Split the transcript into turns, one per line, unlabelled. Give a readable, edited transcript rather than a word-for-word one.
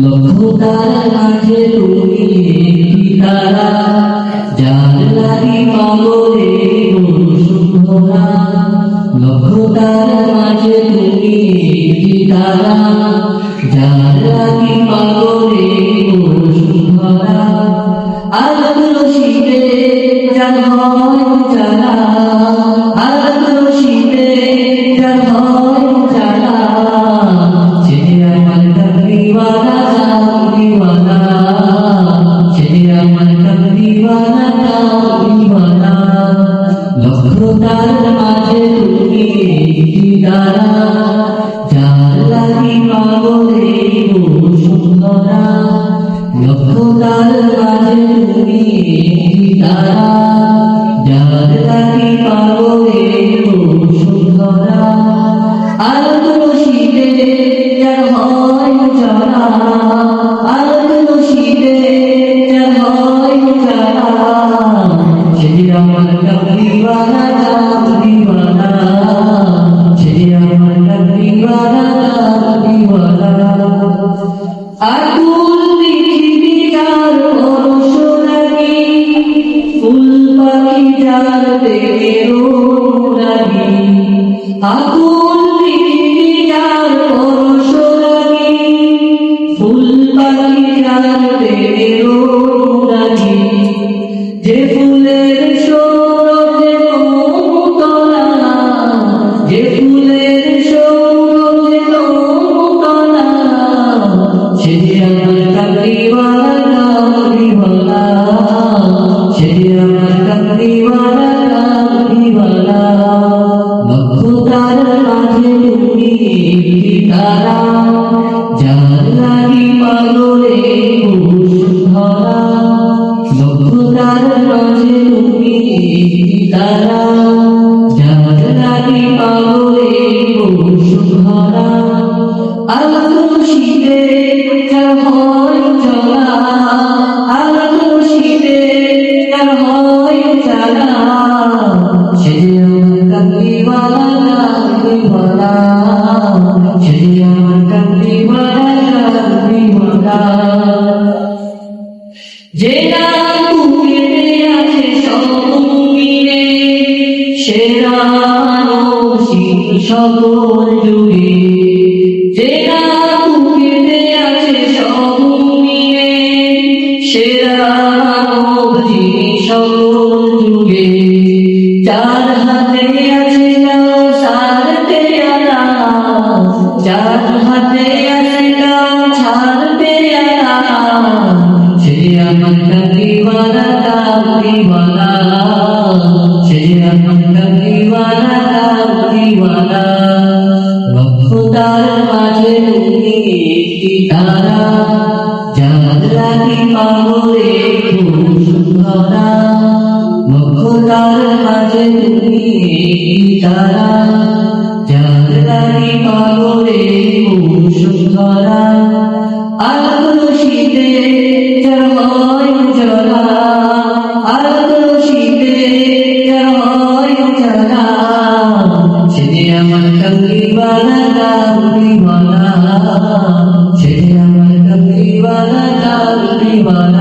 লক্ষ তারার মাঝে তুমি একটি তারা, যার লাগি পাগলে মন শুভরা। লক্ষ তারার মাঝে তুমি একটি তারা, যার লাগি পাগলে মন শুভরা। আলোর শীতে যার হয় জানা, আলোর শীতে যার হয় জানা, সে আমার কামলিওয়ালা কামলিওয়ালা, সে আমার কামলিওয়ালা কামলিওয়ালা। লক্ষ তারার মাঝে তুমি একটি তারা, যার লাগি পাগলে মন শুভরা। লক্ষ তারার মাঝে তুমি একটি তারা, যার লাগি পাগলে মন শুভরা। আলোর শীতে যার হয় জানা, আলোর শীতে যার হয় জানা, সে আমার কামলিওয়ালা কামলিওয়ালা, সে আমার কামলিওয়ালা কামলিওয়ালা। আকুল পৃথিবী যার পরশ লাগি, ফুল পাখি যার প্রেমের লাগি। আকুল পৃথিবী যার পরশ লাগি, ফুল পাখি যার প্রেমের লাগি। যে ফুলের সৌরভে মমতলা, যে ফুলের সৌরভে মমতলা, সে আমার কামলিওয়ালা কামলিওয়ালা, সে আমার কামলিওয়ালা কামলিওয়ালা। লক্ষ তারার মাঝে তুমি একটি তারা, যার লাগি পাগলে মন শুভরা। লক্ষ তারার মাঝে তুমি একটি তারা, যার লাগি পাগলে মন শুভরা। আলোর শীতে যার হয় চলা, আলোর শীতে যার হয় চলা, সে আমার কামলিওয়ালা কামলিওয়ালা, সে আমার কামলিওয়ালা কামলিওয়ালা। যে নাম বুকেতে আছে সঙ্গিনে, সেরা নসীন সকল যুগে। যে নাম বুকেতে আছে সঙ্গিনে, সেরা নসীন সকল যুগে। যার হাতে আছে কাউসার পেয়ালা, যার হাতে আছে কাউসার পেয়ালা, সে আমার কামলিওয়ালা কামলিওয়ালা, সে আমার কামলিওয়ালা কামলিওয়ালা। লক্ষ তারার মাঝে তুমি একটি তারা, যার লাগি পাগলে মন শুভরা। লক্ষ তারার মাঝে তুমি একটি তারা, যার লাগি পাগলে মন শুভরা। আলোর শীতে যার হয় জানা, আলোর শীতে যার হয় জানা, সে আমার কামলিওয়ালা কামলিওয়ালা, সে আমার কামলিওয়ালা কামলিওয়ালা।